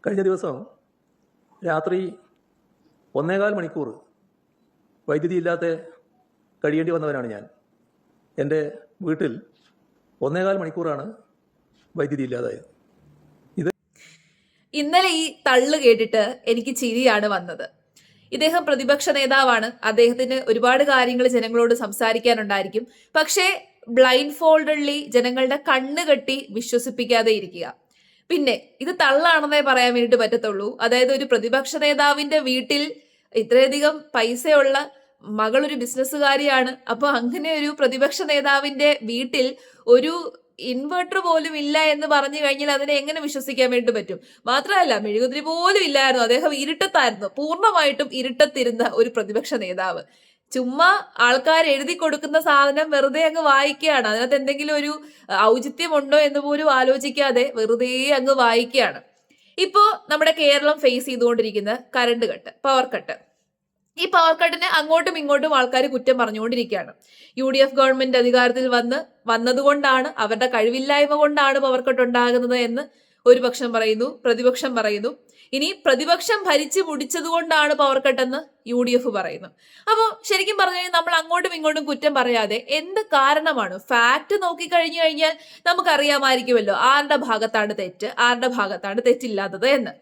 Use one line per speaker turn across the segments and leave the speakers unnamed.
കഴിഞ്ഞ ദിവസം രാത്രി 1.25 മണിക്കൂർ വൈദ്യുതി ഇല്ലാതെ കഴിയേണ്ടി വന്നവനാണ് ഞാൻ. എൻ്റെ വീട്ടിൽ 1.25 മണിക്കൂറാണ് വൈദ്യുതി ഇല്ലാതായത്.
ഇന്നലെ ഈ തള്ളു കേട്ടിട്ട് എനിക്ക് ചിരിയാണ് വന്നത്. ഇദ്ദേഹം പ്രതിപക്ഷ നേതാവാണ്. അദ്ദേഹത്തിന് ഒരുപാട് കാര്യങ്ങൾ ജനങ്ങളോട് സംസാരിക്കാനുണ്ടായിരിക്കും. പക്ഷേ ബ്ലൈൻഡ് ഫോൾഡഡ്ലി ജനങ്ങളുടെ കണ്ണ് കെട്ടി വിശ്വസിപ്പിക്കാതെ ഇരിക്കുക. പിന്നെ ഇത് തള്ളാണെന്നേ പറയാൻ വേണ്ടിയിട്ട് പറ്റത്തുള്ളൂ. അതായത് ഒരു പ്രതിപക്ഷ നേതാവിന്റെ വീട്ടിൽ ഇത്രയധികം പൈസയുള്ള മകളൊരു ബിസിനസ്സുകാരിയാണ്. അപ്പൊ അങ്ങനെ ഒരു പ്രതിപക്ഷ നേതാവിന്റെ വീട്ടിൽ ഒരു ഇൻവെർട്ടർ പോലും ഇല്ല എന്ന് പറഞ്ഞു കഴിഞ്ഞാൽ അതിനെ എങ്ങനെ വിശ്വസിക്കാൻ വേണ്ടി പറ്റും? മാത്രമല്ല, മെഴുകുതിരി പോലും ഇല്ലായിരുന്നു. അദ്ദേഹം ഇരുട്ടത്തായിരുന്നു, പൂർണ്ണമായിട്ടും ഇരുട്ടത്തിരുന്ന ഒരു പ്രതിപക്ഷ നേതാവ്. ചുമ്മാ ആൾക്കാർ എഴുതി കൊടുക്കുന്ന സാധനം വെറുതെ അങ്ങ് വായിക്കുകയാണ്. അതിനകത്ത് എന്തെങ്കിലും ഒരു ഔചിത്യമുണ്ടോ എന്ന് പോലും ആലോചിക്കാതെ വെറുതെ അങ്ങ് വായിക്കുകയാണ്. ഇപ്പോ നമ്മുടെ കേരളം ഫേസ് ചെയ്തുകൊണ്ടിരിക്കുന്ന കറണ്ട് കട്ട്, പവർ കട്ട്. ഈ പവർ കട്ടിന് അങ്ങോട്ടും ഇങ്ങോട്ടും ആൾക്കാർ കുറ്റം പറഞ്ഞുകൊണ്ടിരിക്കുകയാണ്. UDF ഗവൺമെന്റ് അധികാരത്തിൽ വന്നതുകൊണ്ടാണ്, അവരുടെ കഴിവില്ലായ്മ കൊണ്ടാണ് പവർ കട്ട് ഉണ്ടാകുന്നത് എന്ന് ഒരു പക്ഷം പറയുന്നു, പ്രതിപക്ഷം പറയുന്നു. ഇനി പ്രതിപക്ഷം ഭരിച്ചു മുടിച്ചത് കൊണ്ടാണ് പവർ കട്ട് എന്ന് UDF പറയുന്നു. അപ്പോൾ ശരിക്കും പറഞ്ഞു കഴിഞ്ഞാൽ നമ്മൾ അങ്ങോട്ടും ഇങ്ങോട്ടും കുറ്റം പറയാതെ എന്ത് കാരണമാണ്, ഫാക്ട് നോക്കിക്കഴിഞ്ഞു കഴിഞ്ഞാൽ നമുക്കറിയാമായിരിക്കുമല്ലോ ആരുടെ ഭാഗത്താണ് തെറ്റ്, ആരുടെ ഭാഗത്താണ് തെറ്റില്ലാത്തത് എന്ന്.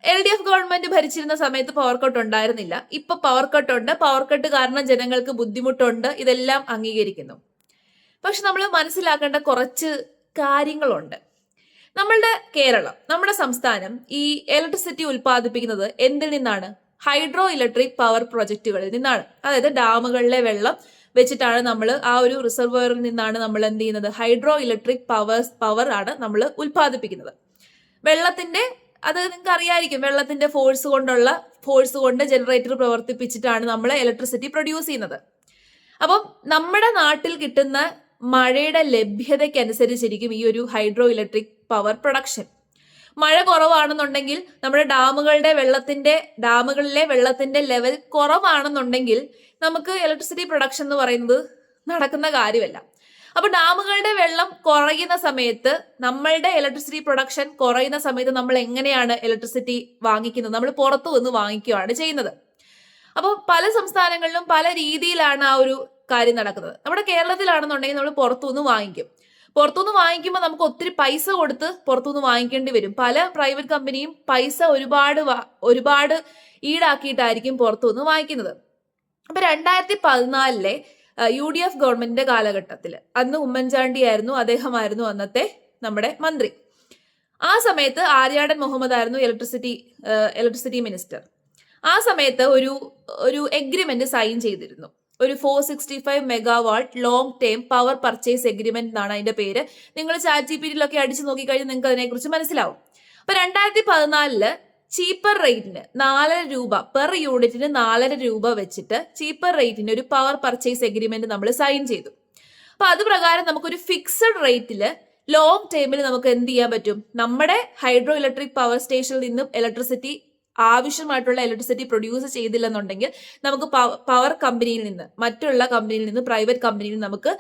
LDF ഗവൺമെന്റ് ഭരിച്ചിരുന്ന സമയത്ത് പവർ കട്ട് ഉണ്ടായിരുന്നില്ല. ഇപ്പൊ പവർ കട്ട് ഉണ്ട്. പവർ കട്ട് കാരണം ജനങ്ങൾക്ക് ബുദ്ധിമുട്ടുണ്ട്. ഇതെല്ലാം അംഗീകരിക്കുന്നു. പക്ഷെ നമ്മൾ മനസ്സിലാക്കേണ്ട കുറച്ച് കാര്യങ്ങളുണ്ട്. നമ്മളുടെ കേരളം, നമ്മുടെ സംസ്ഥാനം ഈ ഇലക്ട്രിസിറ്റി ഉൽപ്പാദിപ്പിക്കുന്നത് എന്തിൽ നിന്നാണ്? ഹൈഡ്രോ ഇലക്ട്രിക് പവർ പ്രൊജക്റ്റുകളിൽ നിന്നാണ്. അതായത് ഡാമുകളിലെ വെള്ളം വെച്ചിട്ടാണ് നമ്മൾ, ആ ഒരു റിസർവോയറിൽ നിന്നാണ് നമ്മൾ എന്ത് ചെയ്യുന്നത്? ഹൈഡ്രോ ഇലക്ട്രിക് പവർ ആണ് നമ്മൾ ഉൽപ്പാദിപ്പിക്കുന്നത്. വെള്ളത്തിന്റെ, അത് നിങ്ങൾക്ക് അറിയായിരിക്കും, വെള്ളത്തിന്റെ ഫോഴ്സ് കൊണ്ട് ജനറേറ്റർ പ്രവർത്തിപ്പിച്ചിട്ടാണ് നമ്മൾ ഇലക്ട്രിസിറ്റി പ്രൊഡ്യൂസ് ചെയ്യുന്നത്. അപ്പം നമ്മുടെ നാട്ടിൽ കിട്ടുന്ന മഴയുടെ ലഭ്യതയ്ക്കനുസരിച്ചിരിക്കും ഈ ഒരു ഹൈഡ്രോ ഇലക്ട്രിക് പവർ പ്രൊഡക്ഷൻ. മഴ കുറവാണെന്നുണ്ടെങ്കിൽ, നമ്മുടെ ഡാമുകളിലെ വെള്ളത്തിന്റെ ലെവൽ കുറവാണെന്നുണ്ടെങ്കിൽ നമുക്ക് ഇലക്ട്രിസിറ്റി പ്രൊഡക്ഷൻ എന്ന് പറയുന്നത് നടക്കുന്ന കാര്യമല്ല. അപ്പൊ ഡാമുകളുടെ വെള്ളം കുറയുന്ന സമയത്ത്, നമ്മളുടെ ഇലക്ട്രിസിറ്റി പ്രൊഡക്ഷൻ കുറയുന്ന സമയത്ത് നമ്മൾ എങ്ങനെയാണ് ഇലക്ട്രിസിറ്റി വാങ്ങിക്കുന്നത്? നമ്മൾ പുറത്തു നിന്ന് വാങ്ങിക്കുകയാണ് ചെയ്യുന്നത്. അപ്പോൾ പല സംസ്ഥാനങ്ങളിലും പല രീതിയിലാണ് ആ ഒരു കാര്യം നടക്കുന്നത്. നമ്മുടെ കേരളത്തിലാണെന്നുണ്ടെങ്കിൽ നമ്മൾ പുറത്തുനിന്ന് വാങ്ങിക്കും. പുറത്തുനിന്ന് വാങ്ങിക്കുമ്പോൾ നമുക്ക് ഒത്തിരി പൈസ കൊടുത്ത് പുറത്തുനിന്ന് വാങ്ങിക്കേണ്ടി വരും. പല പ്രൈവറ്റ് കമ്പനിയും പൈസ ഒരുപാട് ഈടാക്കിയിട്ടായിരിക്കും പുറത്തുനിന്ന് വാങ്ങിക്കുന്നത്. അപ്പൊ 2014 UDF ഗവൺമെന്റിന്റെ കാലഘട്ടത്തിൽ, അന്ന് ഉമ്മൻചാണ്ടി ആയിരുന്നു, അദ്ദേഹമായിരുന്നു അന്നത്തെ നമ്മുടെ മന്ത്രി. ആ സമയത്ത് ആര്യാടൻ മുഹമ്മദ് ആയിരുന്നു ഇലക്ട്രിസിറ്റി മിനിസ്റ്റർ. ആ സമയത്ത് ഒരു എഗ്രിമെന്റ് സൈൻ ചെയ്തിരുന്നു. ഒരു 465 megawatt long term power purchase agreement എന്നാണ് അതിന്റെ പേര്. നിങ്ങൾ ChatGPT-യിലൊക്കെ അടിച്ചു നോക്കിക്കഴിഞ്ഞാൽ നിങ്ങൾക്ക് അതിനെക്കുറിച്ച് മനസ്സിലാവും. അപ്പൊ 2014 ചീപ്പർ റേറ്റിന് 4 രൂപ പെർ യൂണിറ്റിന് 4 രൂപ വെച്ചിട്ട് ചീപ്പർ റേറ്റിന് ഒരു പവർ പർച്ചേസ് എഗ്രിമെന്റ് നമ്മൾ സൈൻ ചെയ്തു. അപ്പൊ അത് പ്രകാരം നമുക്കൊരു ഫിക്സഡ് റേറ്റില് ലോങ് ടൈമിൽ നമുക്ക് എന്ത് ചെയ്യാൻ പറ്റും? നമ്മുടെ ഹൈഡ്രോ ഇലക്ട്രിക് പവർ സ്റ്റേഷനിൽ നിന്നും ആവശ്യമായിട്ടുള്ള ഇലക്ട്രിസിറ്റി പ്രൊഡ്യൂസ് ചെയ്തില്ലെന്നുണ്ടെങ്കിൽ നമുക്ക് പവർ കമ്പനിയിൽ നിന്ന്, മറ്റുള്ള കമ്പനിയിൽ നിന്ന്, പ്രൈവറ്റ് കമ്പനിയിൽ നിന്ന് നമുക്ക്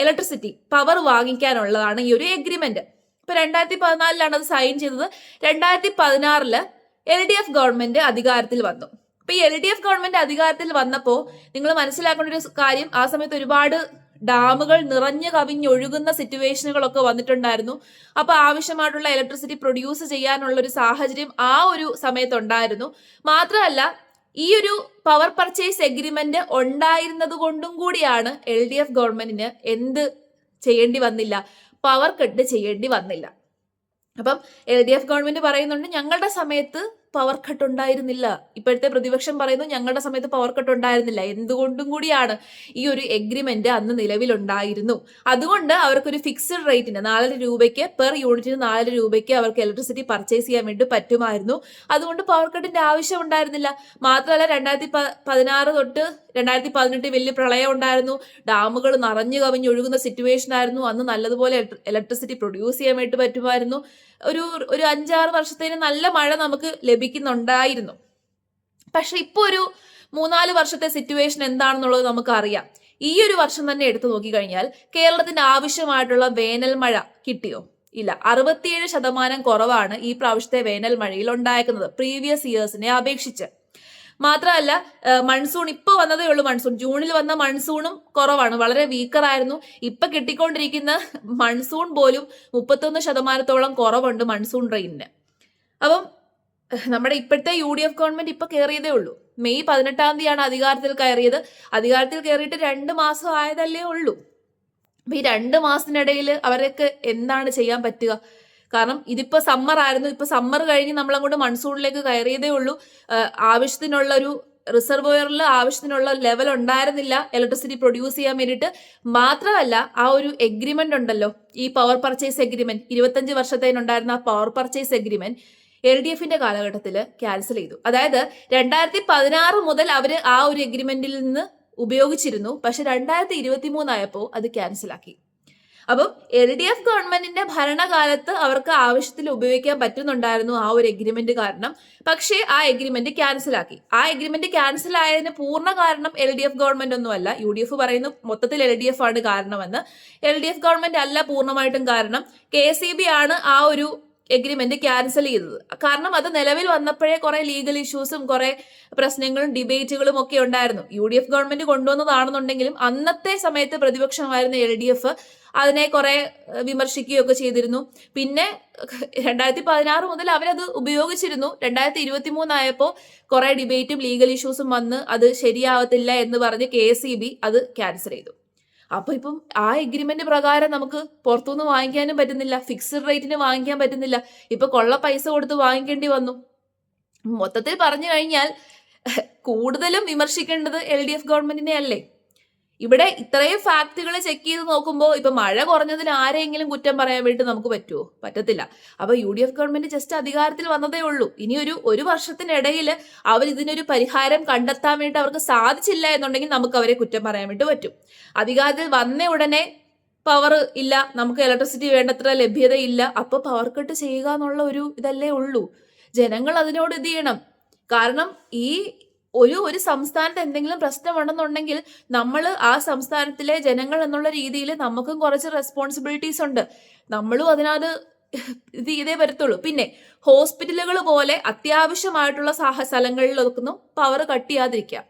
ഇലക്ട്രിസിറ്റി പവർ വാങ്ങിക്കാനുള്ളതാണ് ഈ ഒരു എഗ്രിമെന്റ്. ഇപ്പൊ 2014 അത് സൈൻ ചെയ്തത്. 2016 LDF ഗവൺമെന്റ് അധികാരത്തിൽ വന്നു. അപ്പൊ ഈ LDF ഗവൺമെന്റ് അധികാരത്തിൽ വന്നപ്പോ നിങ്ങൾ മനസ്സിലാക്കേണ്ട ഒരു കാര്യം, ആ സമയത്ത് ഒരുപാട് ഡാമുകൾ നിറഞ്ഞു കവിഞ്ഞൊഴുകുന്ന സിറ്റുവേഷനുകളൊക്കെ വന്നിട്ടുണ്ടായിരുന്നു. അപ്പൊ ആവശ്യമായിട്ടുള്ള ഇലക്ട്രിസിറ്റി പ്രൊഡ്യൂസ് ചെയ്യാനുള്ള ഒരു സാഹചര്യം ആ ഒരു സമയത്തുണ്ടായിരുന്നു. മാത്രമല്ല, ഈ ഒരു പവർ പർച്ചേസ് എഗ്രിമെന്റ് ഉണ്ടായിരുന്നത് കൊണ്ടും കൂടിയാണ് LDF ഗവൺമെന്റിന് എന്ത് ചെയ്യേണ്ടി വന്നില്ല? പവർ കട്ട് ചെയ്യേണ്ടി വന്നില്ല. അപ്പം LDF ഗവൺമെന്റ് പറയുന്നുണ്ട് ഞങ്ങളുടെ സമയത്ത് പവർ കട്ട് ഉണ്ടായിരുന്നില്ല. ഇപ്പോഴത്തെ പ്രതിപക്ഷം പറയുന്നു ഞങ്ങളുടെ സമയത്ത് പവർ കട്ട് ഉണ്ടായിരുന്നില്ല. എന്തുകൊണ്ടും കൂടിയാണ് ഈ ഒരു എഗ്രിമെന്റ് അന്ന് നിലവിലുണ്ടായിരുന്നു. അതുകൊണ്ട് അവർക്കൊരു ഫിക്സഡ് റേറ്റിന് 4 രൂപയ്ക്ക് പെർ യൂണിറ്റിന് 4 രൂപയ്ക്ക് അവർക്ക് ഇലക്ട്രിസിറ്റി പർച്ചേസ് ചെയ്യാൻ വേണ്ടി പറ്റുമായിരുന്നു. അതുകൊണ്ട് പവർ കട്ടിന്റെ ആവശ്യം ഉണ്ടായിരുന്നില്ല. മാത്രമല്ല, 2016 തൊട്ട് 2018 വലിയ പ്രളയം ഉണ്ടായിരുന്നു. ഡാമുകൾ നിറഞ്ഞു കവിഞ്ഞൊഴുകുന്ന സിറ്റുവേഷൻ ആയിരുന്നു. അന്ന് നല്ലതുപോലെ ഇലക്ട്രിസിറ്റി പ്രൊഡ്യൂസ് ചെയ്യാൻ വേണ്ടി പറ്റുമായിരുന്നു. ഒരു 5-6 വർഷത്തേന് നല്ല മഴ നമുക്ക് ലഭിക്കുന്നുണ്ടായിരുന്നു. പക്ഷെ ഇപ്പൊ ഒരു 3-4 വർഷത്തെ സിറ്റുവേഷൻ എന്താണെന്നുള്ളത് നമുക്ക് അറിയാം. ഈ ഒരു വർഷം തന്നെ എടുത്തു നോക്കിക്കഴിഞ്ഞാൽ കേരളത്തിന് ആവശ്യമായിട്ടുള്ള വേനൽ മഴ കിട്ടിയോ? ഇല്ല. 67% കുറവാണ് ഈ പ്രാവശ്യത്തെ വേനൽ മഴയിൽ ഉണ്ടായേക്കുന്നത് പ്രീവിയസ് ഇയേഴ്സിനെ അപേക്ഷിച്ച്. മാത്രമല്ല മൺസൂൺ ഇപ്പൊ വന്നതേ ഉള്ളൂ. ജൂണിൽ വന്ന മൺസൂണും കുറവാണ്, വളരെ വീക്കറായിരുന്നു. ഇപ്പൊ കിട്ടിക്കൊണ്ടിരിക്കുന്ന മൺസൂൺ പോലും 31% കുറവുണ്ട് മൺസൂൺ റെയിനിന്. അപ്പം നമ്മുടെ ഇപ്പോഴത്തെ UDF ഗവൺമെന്റ് ഇപ്പൊ കയറിയതേ ഉള്ളൂ. മെയ് 18 അധികാരത്തിൽ കയറിയത്. അധികാരത്തിൽ കയറിയിട്ട് 2 മാസം ആയതല്ലേ ഉള്ളൂ. അപ്പൊ ഈ 2 മാസത്തിനിടയിൽ അവരൊക്കെ എന്താണ് ചെയ്യാൻ പറ്റുക? കാരണം ഇതിപ്പോ സമ്മർ ആയിരുന്നു. ഇപ്പൊ സമ്മർ കഴിഞ്ഞ് നമ്മൾ അങ്ങോട്ട് മൺസൂണിലേക്ക് കയറിയതേ ഉള്ളൂ. ആവശ്യത്തിനുള്ള ഒരു റിസർവോയറിൽ ആവശ്യത്തിനുള്ള ലെവൽ ഉണ്ടായിരുന്നില്ല ഇലക്ട്രിസിറ്റി പ്രൊഡ്യൂസ് ചെയ്യാൻ വേണ്ടിയിട്ട്. മാത്രമല്ല ആ ഒരു എഗ്രിമെന്റ് ഉണ്ടല്ലോ, ഈ പവർ പർച്ചേസ് എഗ്രിമെന്റ് 25 വർഷത്തേനുണ്ടായിരുന്ന ആ പവർ പർച്ചേസ് എഗ്രിമെന്റ് LDFന്റെ കാലഘട്ടത്തിൽ ക്യാൻസൽ ചെയ്തു. അതായത് 2016 മുതൽ അവര് ആ ഒരു എഗ്രിമെന്റിൽ നിന്ന് ഉപയോഗിച്ചിരുന്നു. പക്ഷെ 2023 ആയപ്പോൾ അത് ക്യാൻസലാക്കി. അപ്പം LDF ഗവൺമെന്റിന്റെ ഭരണകാലത്ത് അവർക്ക് ആവശ്യത്തിൽ ഉപയോഗിക്കാൻ പറ്റുന്നുണ്ടായിരുന്നു ആ ഒരു എഗ്രിമെന്റ് കാരണം. പക്ഷേ ആ എഗ്രിമെന്റ് ക്യാൻസലാക്കി. ആ എഗ്രിമെന്റ് ക്യാൻസൽ ആയതിന് പൂർണ്ണ കാരണം LDF ഗവൺമെന്റ് ഒന്നുമല്ല. UDF പറയുന്നു മൊത്തത്തിൽ LDF ആണ് കാരണമെന്ന്. LDF ഗവൺമെന്റ് അല്ല പൂർണ്ണമായിട്ടും കാരണം. KCB ആണ് ആ ഒരു എഗ്രിമെന്റ് ക്യാൻസൽ ചെയ്തത്. കാരണം അത് നിലവിൽ വന്നപ്പോഴേ കുറെ ലീഗൽ ഇഷ്യൂസും കുറെ പ്രശ്നങ്ങളും ഡിബേറ്റുകളും ഒക്കെ ഉണ്ടായിരുന്നു. UDF ഗവൺമെന്റ് കൊണ്ടുവന്നതാണെന്നുണ്ടെങ്കിലും അന്നത്തെ സമയത്ത് പ്രതിപക്ഷമായിരുന്ന LDF അതിനെ കുറെ വിമർശിക്കുകയൊക്കെ ചെയ്തിരുന്നു. പിന്നെ 2016 മുതൽ അവരത് ഉപയോഗിച്ചിരുന്നു. 2023 ആയപ്പോൾ കുറെ ഡിബേറ്റും ലീഗൽ ഇഷ്യൂസും വന്ന് അത് ശരിയാവത്തില്ല എന്ന് പറഞ്ഞ് KCB അത് ക്യാൻസൽ ചെയ്തു. അപ്പൊ ഇപ്പം ആ എഗ്രിമെന്റ് പ്രകാരം നമുക്ക് പുറത്തുനിന്ന് വാങ്ങിക്കാനും പറ്റുന്നില്ല, ഫിക്സഡ് റേറ്റിന് വാങ്ങിക്കാൻ പറ്റുന്നില്ല. ഇപ്പൊ കൊള്ള പൈസ കൊടുത്ത് വാങ്ങിക്കേണ്ടി വന്നു. മൊത്തത്തിൽ പറഞ്ഞു കഴിഞ്ഞാൽ കൂടുതലും വിമർശിക്കേണ്ടത് LDF ഗവൺമെന്റിനെ അല്ലേ? ഇവിടെ ഇത്രയും ഫാക്ടുകൾ ചെക്ക് ചെയ്ത് നോക്കുമ്പോൾ ഇപ്പൊ മഴ കുറഞ്ഞതിന് ആരെങ്കിലും കുറ്റം പറയാൻ വേണ്ടി നമുക്ക് പറ്റുമോ? പറ്റത്തില്ല. അപ്പൊ UDF ഗവൺമെന്റ് ജസ്റ്റ് അധികാരത്തിൽ വന്നതേ ഉള്ളൂ. ഇനി ഒരു വർഷത്തിനിടയിൽ അവർ ഇതിനൊരു പരിഹാരം കണ്ടെത്താൻ വേണ്ടി അവർക്ക് സാധിച്ചില്ല എന്നുണ്ടെങ്കിൽ നമുക്ക് അവരെ കുറ്റം പറയാൻ വേണ്ടി പറ്റും. അധികാരത്തിൽ വന്ന ഉടനെ പവർ ഇല്ല, നമുക്ക് ഇലക്ട്രിസിറ്റി വേണ്ടത്ര ലഭ്യതയില്ല, അപ്പൊ പവർ കട്ട് ചെയ്യുക എന്നുള്ള ഒരു ഇതല്ലേ ഉള്ളൂ. ജനങ്ങൾ അതിനോട് ഇത് ചെയ്യണം. കാരണം ഈ ഒരു സംസ്ഥാനത്ത് എന്തെങ്കിലും പ്രശ്നമുണ്ടെന്നുണ്ടെങ്കിൽ നമ്മൾ ആ സംസ്ഥാനത്തിലെ ജനങ്ങൾ എന്നുള്ള രീതിയിൽ നമുക്കും കുറച്ച് റെസ്പോൺസിബിലിറ്റീസ് ഉണ്ട്. നമ്മളും അതിനകത്ത് ഇത് ചെയ്തേ വരത്തുള്ളൂ. പിന്നെ ഹോസ്പിറ്റലുകൾ പോലെ അത്യാവശ്യമായിട്ടുള്ള സ്ഥലങ്ങളിലൊന്നും പവർ കട്ട് ചെയ്യാതിരിക്കുക.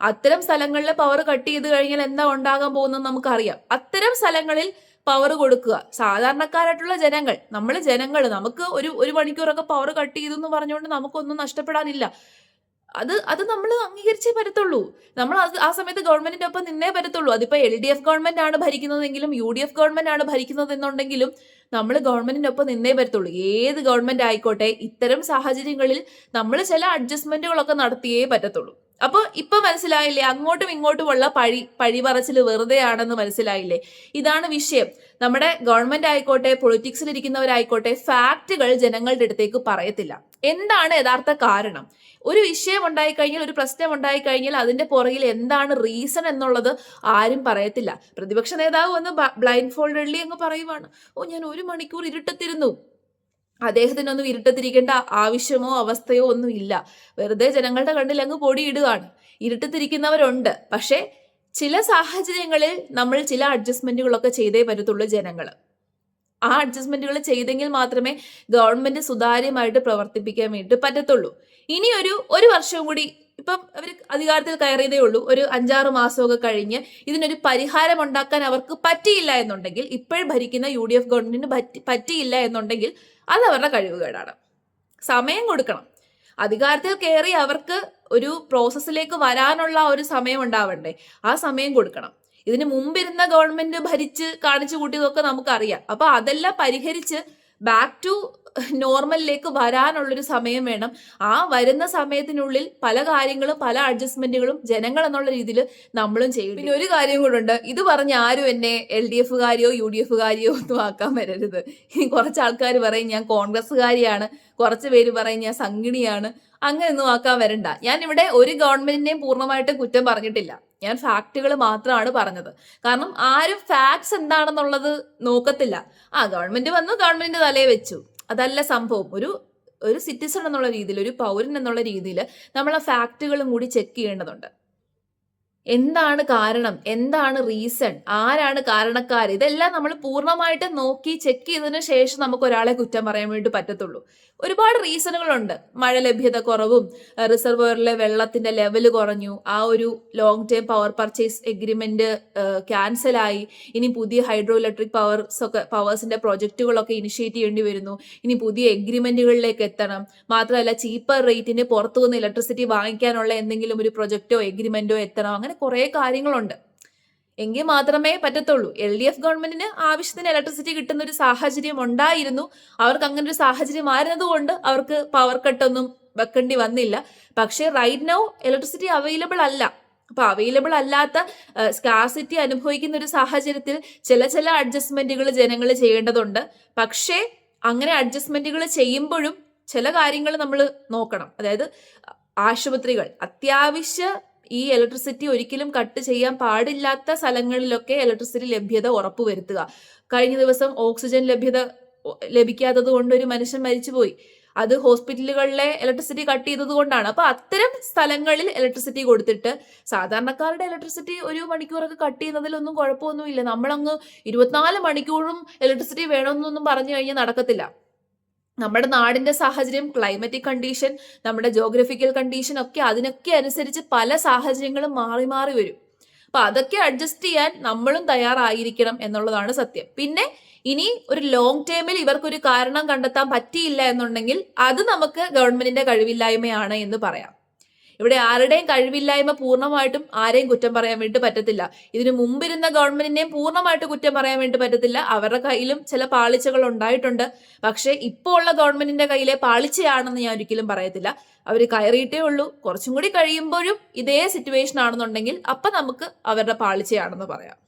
അത്തരം സ്ഥലങ്ങളിൽ പവർ കട്ട് ചെയ്ത് കഴിഞ്ഞാൽ എന്താ ഉണ്ടാകാൻ പോകുന്നത് നമുക്കറിയാം. അത്തരം സ്ഥലങ്ങളിൽ പവർ കൊടുക്കുക. സാധാരണക്കാരായിട്ടുള്ള ജനങ്ങൾ, നമുക്ക് ഒരു മണിക്കൂറൊക്കെ പവർ കട്ട് ചെയ്തു എന്ന് പറഞ്ഞുകൊണ്ട് നമുക്കൊന്നും നഷ്ടപ്പെടാനില്ല. അത് നമ്മൾ അംഗീകരിച്ചേ പറ്റത്തുള്ളൂ. നമ്മൾ ആ സമയത്ത് ഗവൺമെന്റിന്റെ ഒപ്പം നിന്നേ പറ്റത്തുള്ളൂ. അതിപ്പോ LDF ഗവൺമെന്റ് ആണ് ഭരിക്കുന്നതെങ്കിലും UDF ഗവൺമെന്റ് ആണ് ഭരിക്കുന്നത് എന്നുണ്ടെങ്കിലും നമ്മൾ ഗവൺമെന്റിന്റെ ഒപ്പം നിന്നേ പറ്റത്തുള്ളൂ. ഏത് ഗവൺമെന്റ് ആയിക്കോട്ടെ, ഇത്തരം സാഹചര്യങ്ങളിൽ നമ്മൾ ചില അഡ്ജസ്റ്റ്മെന്റുകളൊക്കെ നടത്തിയേ പറ്റത്തുള്ളൂ. അപ്പൊ ഇപ്പൊ മനസ്സിലായില്ലേ, അങ്ങോട്ടും ഇങ്ങോട്ടുമുള്ള പഴി പറച്ചിൽ വെറുതെ ആണെന്ന് മനസ്സിലായില്ലേ? ഇതാണ് വിഷയം. നമ്മുടെ ഗവൺമെന്റ് ആയിക്കോട്ടെ, പൊളിറ്റിക്സിൽ ഇരിക്കുന്നവരായിക്കോട്ടെ, ഫാക്റ്റുകൾ ജനങ്ങളുടെ അടുത്തേക്ക് പറയത്തില്ല. എന്താണ് യഥാർത്ഥ കാരണം? ഒരു വിഷയം ഉണ്ടായിക്കഴിഞ്ഞാൽ, ഒരു പ്രശ്നം ഉണ്ടായിക്കഴിഞ്ഞാൽ അതിന്റെ പുറകിൽ എന്താണ് റീസൺ എന്നുള്ളത് ആരും പറയത്തില്ല. പ്രതിപക്ഷ നേതാവ് വന്ന് ബ്ലൈൻഡ് ഫോൾഡഡ്ലി അങ്ങ് പറയുവാണ്, ഞാൻ 1 മണിക്കൂർ ഇരുട്ടത്തിരുന്നു. അദ്ദേഹത്തിനൊന്നും ഇരുട്ടത്തിരിക്കേണ്ട ആവശ്യമോ അവസ്ഥയോ ഒന്നും ഇല്ല. വെറുതെ ജനങ്ങളുടെ കണ്ണിൽ അങ്ങ് പൊടിയിടുകയാണ്. ഇരുട്ടത്തിരിക്കുന്നവരുണ്ട്. പക്ഷെ ചില സാഹചര്യങ്ങളിൽ നമ്മൾ ചില അഡ്ജസ്റ്റ്മെന്റുകളൊക്കെ ചെയ്തേ പറ്റത്തുള്ളൂ ജനങ്ങൾ. ആ അഡ്ജസ്റ്റ്മെന്റുകൾ ചെയ്തെങ്കിൽ മാത്രമേ ഗവൺമെന്റ് സുതാര്യമായിട്ട് പ്രവർത്തിപ്പിക്കാൻ വേണ്ടി പറ്റത്തുള്ളൂ. ഇനി ഒരു വർഷവും കൂടി, ഇപ്പം അവർ അധികാരത്തിൽ കയറിയതേ ഉള്ളൂ, ഒരു 5-6 മാസമൊക്കെ കഴിഞ്ഞ് ഇതിനൊരു പരിഹാരം ഉണ്ടാക്കാൻ അവർക്ക് പറ്റിയില്ല എന്നുണ്ടെങ്കിൽ, ഇപ്പോഴും ഭരിക്കുന്ന UDF ഗവൺമെന്റിന് പറ്റിയില്ല എന്നുണ്ടെങ്കിൽ അത് അവരുടെ കഴിവുകേടാണ്. സമയം കൊടുക്കണം. അധികാരത്തിൽ കയറി അവർക്ക് ഒരു പ്രോസസ്സിലേക്ക് വരാനുള്ള ഒരു സമയം ഉണ്ടാവണ്ടേ? ആ സമയം കൊടുക്കണം. ഇതിന് മുമ്പിരുന്ന ഗവൺമെന്റ് ഭരിച്ച് കാണിച്ചു കൂട്ടിയതൊക്കെ നമുക്കറിയാം. അപ്പൊ അതെല്ലാം പരിഹരിച്ച് ബാക്ക് ടു നോർമലിലേക്ക് വരാനുള്ളൊരു സമയം വേണം. ആ വരുന്ന സമയത്തിനുള്ളിൽ പല കാര്യങ്ങളും, പല അഡ്ജസ്റ്റ്മെന്റുകളും ജനങ്ങൾ എന്നുള്ള രീതിയിൽ നമ്മളും ചെയ്യും. പിന്നെ ഒരു കാര്യം കൂടെ ഉണ്ട്, ഇത് പറഞ്ഞ് ആരും എന്നെ LDFകാരിയോ UDFകാരിയോ ഒന്നും ആക്കാൻ വരരുത്. ഇനി കുറച്ച് ആൾക്കാർ പറയും ഞാൻ കോൺഗ്രസ്സുകാരിയാണ്, കുറച്ച് പേര് പറയും ഞാൻ സംഘിണിയാണ്. അങ്ങനെയൊന്നും ആക്കാൻ വരണ്ട. ഞാൻ ഇവിടെ ഒരു ഗവൺമെന്റിനെയും പൂർണ്ണമായിട്ട് കുറ്റം പറഞ്ഞിട്ടില്ല. ഞാൻ ഫാക്റ്റുകൾ മാത്രമാണ് പറഞ്ഞത്. കാരണം ആരും ഫാക്ട്സ് എന്താണെന്നുള്ളത് നോക്കത്തില്ല. ഗവൺമെന്റ് വന്നു, ഗവൺമെന്റ് തലയെ വെച്ചു, അതല്ല സംഭവം. ഒരു സിറ്റിസൺ എന്നുള്ള രീതിയിൽ, ഒരു പൗരൻ എന്നുള്ള രീതിയിൽ നമ്മൾ ആ ഫാക്റ്റുകളും കൂടി ചെക്ക് ചെയ്യേണ്ടതുണ്ട്. എന്താണ് കാരണം, എന്താണ് റീസൺ, ആരാണ് കാരണക്കാർ, ഇതെല്ലാം നമ്മൾ പൂർണ്ണമായിട്ട് നോക്കി ചെക്ക് ചെയ്തതിനു ശേഷം നമുക്ക് ഒരാളെ കുറ്റം പറയാൻ വേണ്ടി പറ്റത്തുള്ളൂ. ഒരുപാട് റീസണുകളുണ്ട്. മഴ ലഭ്യത കുറവും, റിസർവോയറിലെ വെള്ളത്തിന്റെ ലെവൽ കുറഞ്ഞു, ആ ഒരു long term power purchase agreement ക്യാൻസലായി, ഇനി പുതിയ ഹൈഡ്രോ ഇലക്ട്രിക് പവേഴ്സിന്റെ പ്രൊജക്ടുകളൊക്കെ ഇനിഷ്യേറ്റ് ചെയ്യേണ്ടി വരുന്നു, ഇനി പുതിയ എഗ്രിമെന്റുകളിലേക്ക് എത്തണം, മാത്രമല്ല ചീപ്പർ റേറ്റിന് പുറത്തുനിന്ന് ഇലക്ട്രിസിറ്റി വാങ്ങിക്കാനുള്ള എന്തെങ്കിലും ഒരു പ്രൊജക്റ്റോ എഗ്രിമെന്റോ എത്തണം. അങ്ങനെ കുറെ കാര്യങ്ങളുണ്ട്. എങ്കിൽ മാത്രമേ പറ്റത്തുള്ളൂ. LDF ഗവൺമെന്റിന് ആവശ്യത്തിന് ഇലക്ട്രിസിറ്റി കിട്ടുന്ന ഒരു സാഹചര്യം ഉണ്ടായിരുന്നു. അവർക്ക് അങ്ങനെ ഒരു സാഹചര്യം ആയിരുന്നത് കൊണ്ട് അവർക്ക് പവർ കട്ടൊന്നും വെക്കേണ്ടി വന്നില്ല. പക്ഷേ റൈറ്റ് നൗ ഇലക്ട്രിസിറ്റി അവൈലബിൾ അല്ല. അപ്പൊ അവൈലബിൾ അല്ലാത്ത സ്കാർസിറ്റി അനുഭവിക്കുന്ന ഒരു സാഹചര്യത്തിൽ ചില അഡ്ജസ്റ്റ്മെന്റുകൾ ജനങ്ങൾ ചെയ്യേണ്ടതുണ്ട്. പക്ഷേ അങ്ങനെ അഡ്ജസ്റ്റ്മെന്റുകൾ ചെയ്യുമ്പോഴും ചില കാര്യങ്ങൾ നമ്മൾ നോക്കണം. അതായത് ആശുപത്രികൾ, അത്യാവശ്യ ഈ ഇലക്ട്രിസിറ്റി ഒരിക്കലും കട്ട് ചെയ്യാൻ പാടില്ലാത്ത സ്ഥലങ്ങളിലൊക്കെ ഇലക്ട്രിസിറ്റി ലഭ്യത ഉറപ്പുവരുത്തുക. കഴിഞ്ഞ ദിവസം ഓക്സിജൻ ലഭ്യത ലഭിക്കാത്തത് കൊണ്ട് ഒരു മനുഷ്യൻ മരിച്ചുപോയി. അത് ഹോസ്പിറ്റലുകളിലെ ഇലക്ട്രിസിറ്റി കട്ട് ചെയ്തത് കൊണ്ടാണ്. അപ്പൊ അത്തരം സ്ഥലങ്ങളിൽ ഇലക്ട്രിസിറ്റി കൊടുത്തിട്ട് സാധാരണക്കാരുടെ ഇലക്ട്രിസിറ്റി ഒരു മണിക്കൂറൊക്കെ കട്ട് ചെയ്യുന്നതിലൊന്നും കുഴപ്പമൊന്നുമില്ല. നമ്മളങ്ങ് 24 മണിക്കൂറും ഇലക്ട്രിസിറ്റി വേണമെന്നൊന്നും പറഞ്ഞു കഴിഞ്ഞാൽ നടക്കത്തില്ല. നമ്മുടെ നാടിന്റെ സാഹചര്യം, ക്ലൈമറ്റിക് കണ്ടീഷൻ, നമ്മുടെ ജോഗ്രഫിക്കൽ കണ്ടീഷൻ ഒക്കെ അതിനൊക്കെ അനുസരിച്ച് പല സാഹചര്യങ്ങളും മാറി മാറി വരും. അപ്പൊ അതൊക്കെ അഡ്ജസ്റ്റ് ചെയ്യാൻ നമ്മളും തയ്യാറായിരിക്കണം എന്നുള്ളതാണ് സത്യം. പിന്നെ ഇനി ഒരു ലോങ് ടേമിൽ ഇവർക്കൊരു കാരണം കണ്ടെത്താൻ പറ്റിയില്ല എന്നുണ്ടെങ്കിൽ അത് നമുക്ക് ഗവൺമെന്റിന്റെ കഴിവില്ലായ്മയാണ് എന്ന് പറയാം. ഇവിടെ ആരുടെയും കഴിവില്ലായ്മ പൂർണ്ണമായിട്ടും ആരെയും കുറ്റം പറയാൻ വേണ്ടി പറ്റത്തില്ല. ഇതിനു മുമ്പിരുന്ന ഗവൺമെന്റിനെയും പൂർണ്ണമായിട്ട് കുറ്റം പറയാൻ വേണ്ടി പറ്റത്തില്ല. അവരുടെ കയ്യിലും ചില പാളിച്ചകൾ ഉണ്ടായിട്ടുണ്ട്. പക്ഷെ ഇപ്പോൾ ഉള്ള ഗവൺമെന്റിന്റെ കയ്യിലെ പാളിച്ചയാണെന്ന് ഞാൻ ഒരിക്കലും പറയത്തില്ല. അവർ കയറിയിട്ടേ ഉള്ളൂ. കുറച്ചും കൂടി കഴിയുമ്പോഴും ഇതേ സിറ്റുവേഷൻ ആണെന്നുണ്ടെങ്കിൽ അപ്പൊ നമുക്ക് അവരുടെ പാളിച്ചയാണെന്ന് പറയാം.